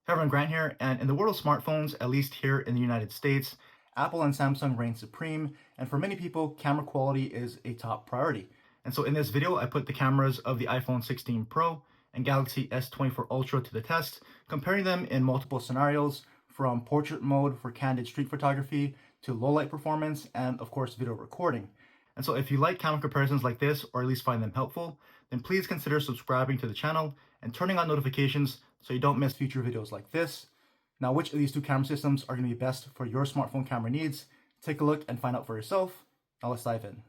Hey everyone, Grant here, and in the world of smartphones, at least here in the United States, Apple and Samsung reign supreme, and for many people, camera quality is a top priority. And so in this video, I put the cameras of the iPhone 16 Pro and Galaxy S24 Ultra to the test, comparing them in multiple scenarios, from portrait mode for candid street photography to low light performance, and of course, video recording. And so if you like camera comparisons like this, or at least find them helpful, then please consider subscribing to the channel and turning on notifications so you don't miss future videos like this. Now, which of these two camera systems are going to be best for your smartphone camera needs? Take a look and find out for yourself. Now let's dive in.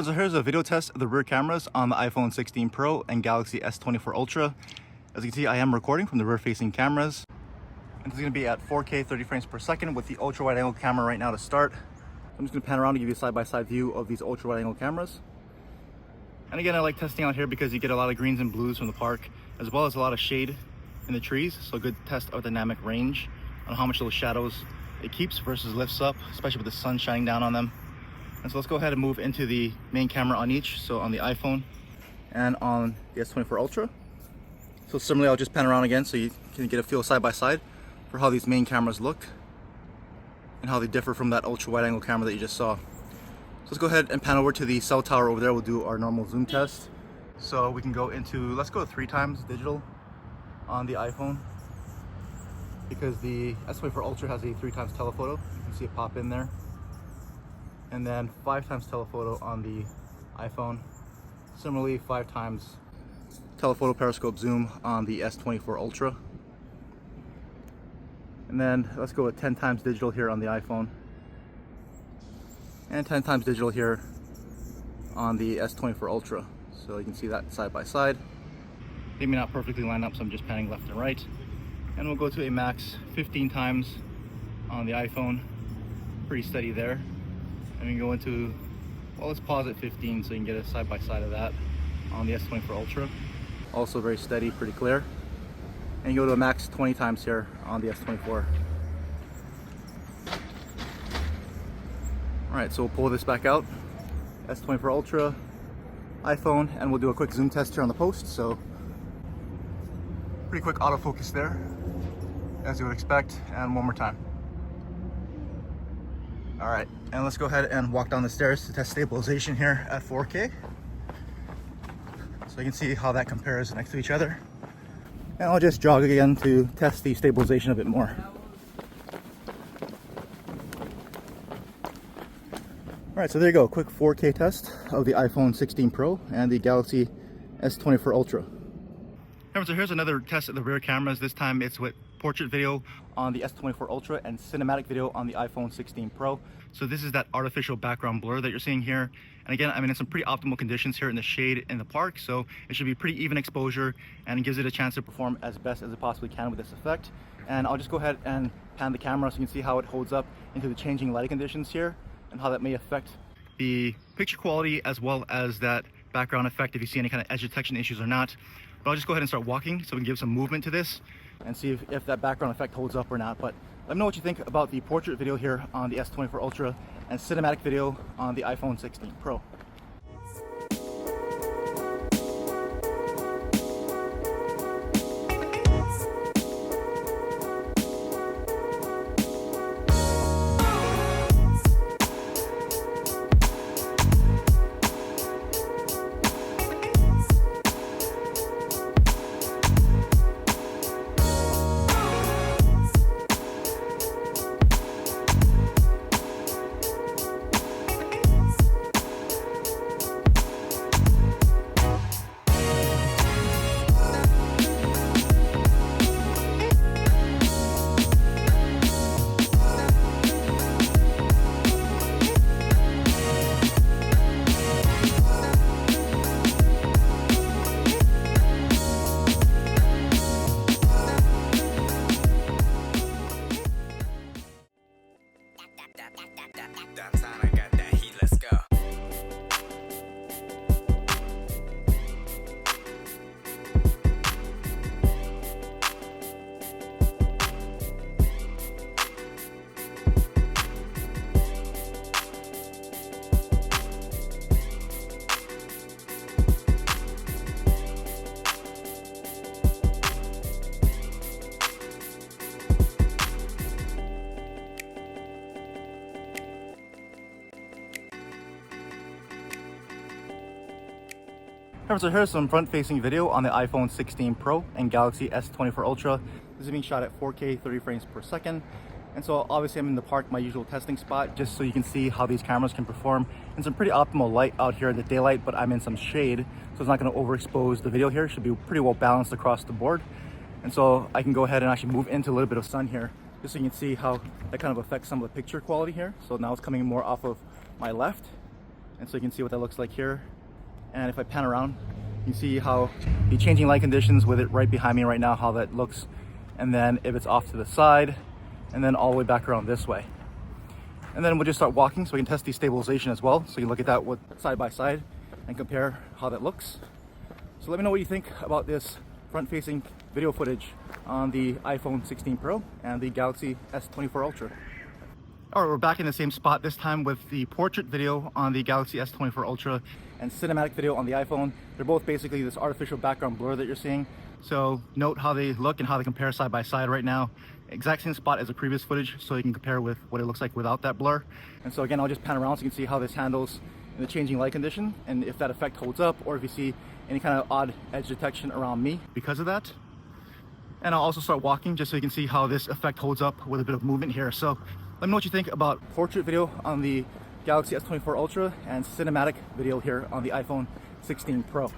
So here's a video test of the rear cameras on the iPhone 16 Pro and Galaxy S24 Ultra. As you can see, I am recording from the rear facing cameras. And this is going to be at 4K 30 frames per second with the ultra wide angle camera right now to start. I'm just going to pan around to give you a side-by-side view of these ultra wide angle cameras. And again, I like testing out here because you get a lot of greens and blues from the park, as well as a lot of shade in the trees. So a good test of dynamic range on how much of those shadows it keeps versus lifts up, especially with the sun shining down on them. And so let's go ahead and move into the main camera on each. So on the iPhone and on the S24 Ultra. So similarly, I'll just pan around again so you can get a feel side by side for how these main cameras look and how they differ from that ultra wide angle camera that you just saw. So let's go ahead and pan over to the cell tower over there. We'll do our normal zoom test. So we can go into, let's go 3 times digital on the iPhone, because the S24 Ultra has a 3 times telephoto. You can see it pop in there. And then 5 times telephoto on the iPhone. Similarly, 5 times telephoto periscope zoom on the S24 Ultra. And then let's go with 10 times digital here on the iPhone. And 10 times digital here on the S24 Ultra. So you can see that side by side. They may not perfectly line up, so I'm just panning left and right. And we'll go to a max 15 times on the iPhone. Pretty steady there. And we can go into, well, let's pause at 15 so you can get a side by side of that on the S24 Ultra. Also very steady, pretty clear. And you go to a max 20 times here on the S24. All right, so we'll pull this back out. S24 Ultra, iPhone, and we'll do a quick zoom test here on the post. So pretty quick autofocus there, as you would expect, and one more time. All right, and let's go ahead and walk down the stairs to test stabilization here at 4K. So you can see how that compares next to each other. And I'll just jog again to test the stabilization a bit more. All right, so there you go, quick 4K test of the iPhone 16 Pro and the Galaxy S24 Ultra. So here's another test of the rear cameras. This time it's with portrait video on the S24 Ultra and cinematic video on the iPhone 16 Pro. So this is that artificial background blur that you're seeing here. And again, I'm in some pretty optimal conditions here in the shade in the park, so it should be pretty even exposure, and it gives it a chance to perform as best as it possibly can with this effect. And I'll just go ahead and pan the camera so you can see how it holds up into the changing lighting conditions here and how that may affect the picture quality as well as that background effect, if you see any kind of edge detection issues or not. But I'll just go ahead and start walking so we can give some movement to this and see if that background effect holds up or not. But let me know what you think about the portrait video here on the S24 Ultra and cinematic video on the iPhone 16 Pro. So here's some front-facing video on the iPhone 16 Pro and Galaxy S24 Ultra. This is being shot at 4K 30 frames per second. And so obviously I'm in the park, my usual testing spot, just so you can see how these cameras can perform in some pretty optimal light out here in the daylight, but I'm in some shade, so it's not going to overexpose the video here. It should be pretty well balanced across the board. And so I can go ahead and actually move into a little bit of sun here, just so you can see how that kind of affects some of the picture quality here. So now it's coming more off of my left, And so you can see what that looks like here. And if I pan around, you see how the changing light conditions with it right behind me right now, how that looks. And then if it's off to the side, and then all the way back around this way. And then we'll just start walking so we can test the stabilization as well. So you can look at that with side by side and compare how that looks. So let me know what you think about this front-facing video footage on the iPhone 16 Pro and the Galaxy S24 Ultra. All right, we're back in the same spot, this time with the portrait video on the Galaxy S24 Ultra and cinematic video on the iPhone. They're both basically this artificial background blur that you're seeing. So note how they look and how they compare side by side right now. Exact same spot as the previous footage, so you can compare with what it looks like without that blur. And so again, I'll just pan around so you can see how this handles in the changing light condition and if that effect holds up, or if you see any kind of odd edge detection around me because of that. And I'll also start walking just so you can see how this effect holds up with a bit of movement here. So let me know what you think about portrait video on the Galaxy S24 Ultra and cinematic video here on the iPhone 16 Pro.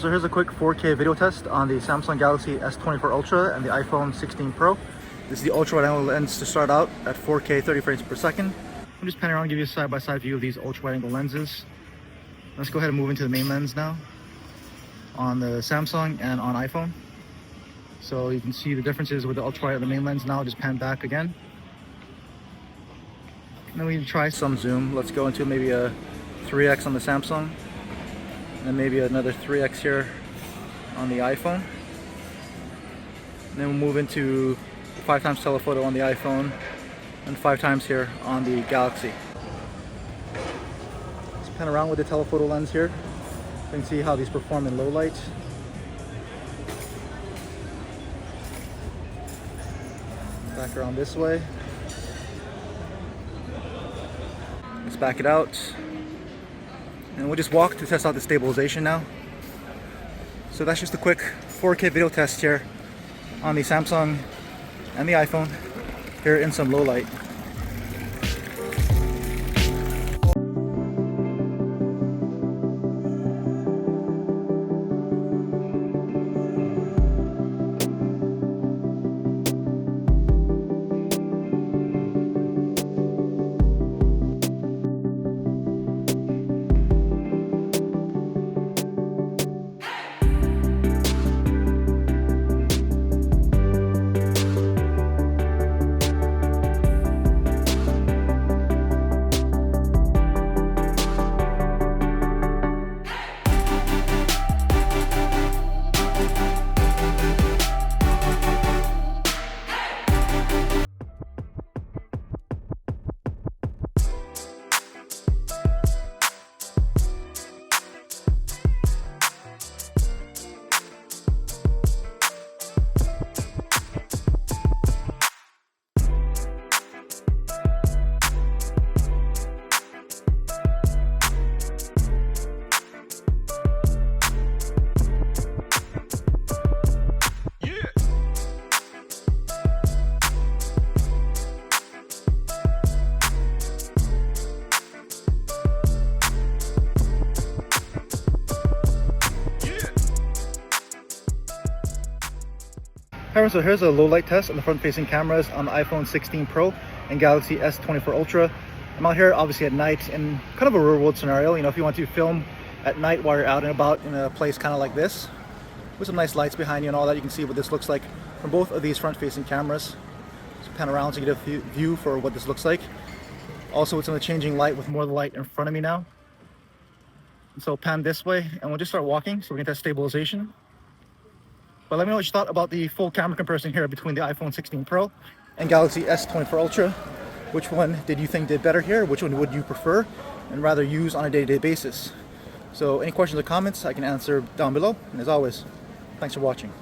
So here's a quick 4K video test on the Samsung Galaxy S24 Ultra and the iPhone 16 Pro. This is the ultra wide angle lens to start out at 4K 30 frames per second. I'm just panning around and give you a side-by-side view of these ultra wide angle lenses. Let's go ahead and move into the main lens now on the Samsung and on iPhone. So you can see the differences with the ultra wide and the main lens now. Just pan back again. And then we can try some zoom. Let's go into maybe a 3x on the Samsung, and then maybe another 3x here on the iPhone. And then we'll move into 5x telephoto on the iPhone and 5x here on the Galaxy. Let's pan around with the telephoto lens here. You can see how these perform in low light. Back around this way. Let's back it out. And we'll just walk to test out the stabilization now. So that's just a quick 4K video test here on the Samsung and the iPhone here in some low light. Alright, so here's a low light test on the front facing cameras on the iPhone 16 Pro and Galaxy S24 Ultra. I'm out here obviously at night in kind of a real world scenario. You know, if you want to film at night while you're out and about in a place kind of like this with some nice lights behind you and all that, you can see what this looks like from both of these front facing cameras. So pan around so you get a view for what this looks like. Also, it's in the changing light with more of the light in front of me now. So pan this way and we'll just start walking so we can test stabilization. But let me know what you thought about the full camera comparison here between the iPhone 16 Pro and Galaxy S24 Ultra. Which one did you think did better here? Which one would you prefer and rather use on a day-to-day basis? So any questions or comments I can answer down below. And as always, thanks for watching.